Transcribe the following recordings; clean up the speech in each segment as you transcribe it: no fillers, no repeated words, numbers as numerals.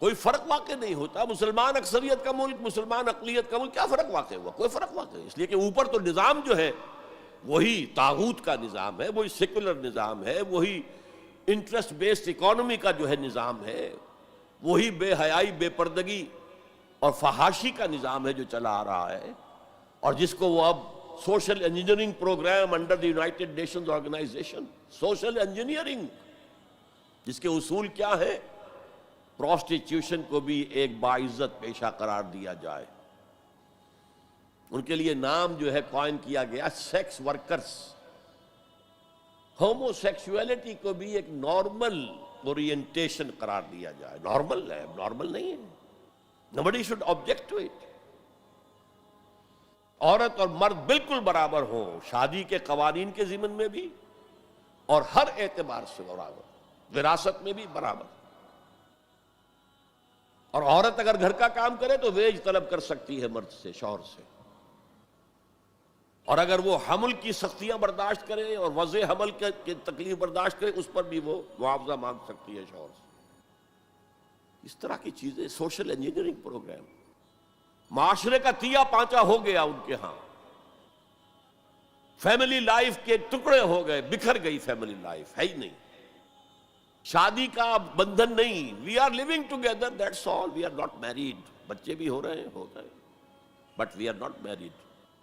کوئی فرق واقع نہیں ہوتا. مسلمان اکثریت کا ملک، مسلمان اقلیت کا ملک، کیا فرق واقع ہوا؟ کوئی فرق واقع. اس لیے کہ اوپر تو نظام جو ہے وہی طاغوت کا نظام ہے، وہی سیکولر نظام ہے، وہی انٹرسٹ بیسڈ اکانومی کا جو ہے نظام ہے، وہی بے حیائی، بے پردگی اور فحاشی کا نظام ہے جو چلا آ رہا ہے، اور جس کو وہ اب social engineering program under the United Nations Organization, social engineering, جس کے اصول کیا ہے؟ پروسٹیٹیوشن کو بھی ایک باعزت پیشہ قرار دیا جائے. ان کے لیے نام جو ہے کوائن کیا گیا سیکس ورکرز. ہومو سیکسولیٹی کو بھی ایک نارمل اورینٹیشن قرار دیا جائے. نارمل ہے، نارمل نہیں ہے. nobody should object to it. عورت اور مرد بالکل برابر ہوں، شادی کے قوانین کے ضمن میں بھی اور ہر اعتبار سے برابر، وراثت میں بھی برابر. اور عورت اگر گھر کا کام کرے تو ویج طلب کر سکتی ہے مرد سے، شوہر سے. اور اگر وہ حمل کی سختیاں برداشت کرے اور وضع حمل کی تکلیف برداشت کرے، اس پر بھی وہ معاوضہ مانگ سکتی ہے شوہر سے. اس طرح کی چیزیں سوشل انجینئرنگ پروگرام. معاشرے کا تیا پانچا ہو گیا ان کے ہاں. فیملی لائف کے ٹکڑے ہو گئے، بکھر گئی فیملی لائف، ہے ہی نہیں. شادی کا بندھن نہیں. We are living together, that's all. We are not married. بچے بھی ہو رہے ہیں but we are not married.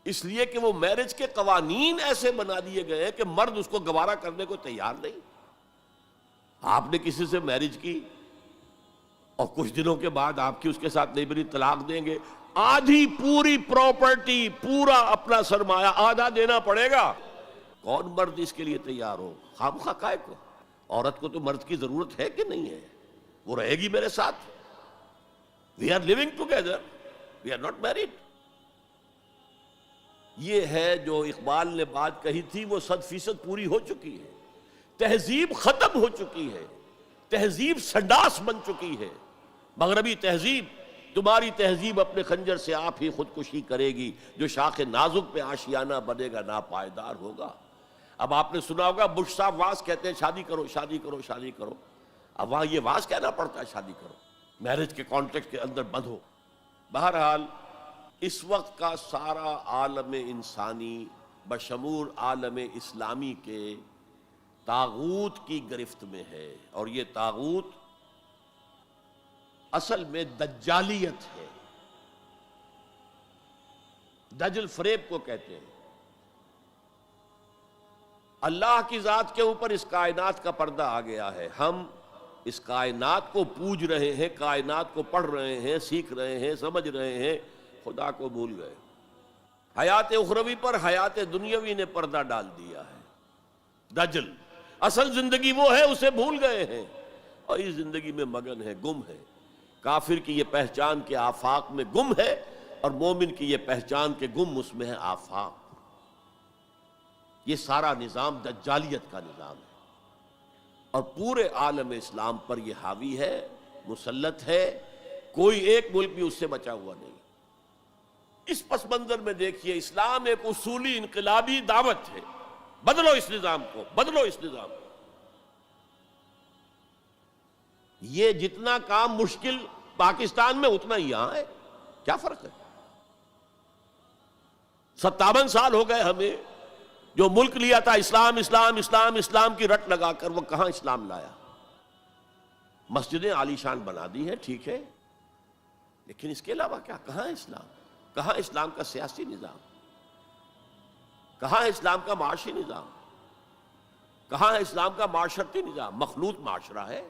اس لیے کہ وہ میرج کے قوانین ایسے بنا دیے گئے کہ مرد اس کو گوارا کرنے کو تیار نہیں. آپ نے کسی سے میرج کی اور کچھ دنوں کے بعد آپ کی اس کے ساتھ نہیں بنی، طلاق دیں گے. آدھی پوری پراپرٹی، پورا اپنا سرمایہ آدھا دینا پڑے گا. کون مرد اس کے لیے تیار ہو؟ خواہ کائے کو. عورت کو تو مرد کی ضرورت ہے کہ نہیں ہے؟ وہ رہے گی میرے ساتھ. We are living together, we are not married. یہ ہے جو اقبال نے بات کہی تھی، وہ 100% پوری ہو چکی ہے. تہذیب ختم ہو چکی ہے. تہذیب سنڈاس بن چکی ہے. مغربی تہذیب، تمہاری تہذیب اپنے خنجر سے آپ ہی خودکشی کرے گی. جو شاخ نازک پہ آشیانہ بنے گا ناپائیدار ہوگا. اب آپ نے سنا ہوگا بش صاحب واز کہتے ہیں شادی کرو، شادی کرو، شادی کرو. اب وہاں یہ واز کہنا پڑتا ہے شادی کرو، میرج کے کانٹیکٹ کے اندر بندھو. بہرحال اس وقت کا سارا عالم انسانی بشمول عالم اسلامی کے طاغوت کی گرفت میں ہے. اور یہ طاغوت اصل میں دجالیت ہے. دجل فریب کو کہتے ہیں. اللہ کی ذات کے اوپر اس کائنات کا پردہ آ گیا ہے. ہم اس کائنات کو پوج رہے ہیں، کائنات کو پڑھ رہے ہیں، سیکھ رہے ہیں، سمجھ رہے ہیں، خدا کو بھول گئے. حیات اخروی پر حیات دنیاوی نے پردہ ڈال دیا ہے. دجل اصل زندگی وہ ہے، اسے بھول گئے ہیں اور اس زندگی میں مگن ہے، گم ہے. کافر کی یہ پہچان کے آفاق میں گم ہے اور مومن کی یہ پہچان کے گم اس میں ہے آفاق. یہ سارا نظام دجالیت کا نظام ہے اور پورے عالم اسلام پر یہ حاوی ہے، مسلط ہے. کوئی ایک ملک بھی اس سے بچا ہوا نہیں. اس پس منظر میں دیکھیے، اسلام ایک اصولی انقلابی دعوت ہے. بدلو اس نظام کو، بدلو اس نظام کو. یہ جتنا کام مشکل پاکستان میں اتنا ہی یہاں ہے. کیا فرق ہے؟ 57 سال ہو گئے ہمیں. جو ملک لیا تھا اسلام اسلام اسلام اسلام کی رٹ لگا کر، وہ کہاں اسلام لایا؟ مسجدیں عالی شان بنا دی ہیں، ٹھیک ہے، لیکن اس کے علاوہ کیا؟ کہاں اسلام؟ کہاں اسلام کا سیاسی نظام؟ کہاں اسلام کا معاشی نظام؟ کہاں اسلام کا معاشرتی نظام؟ مخلوط معاشرہ ہے.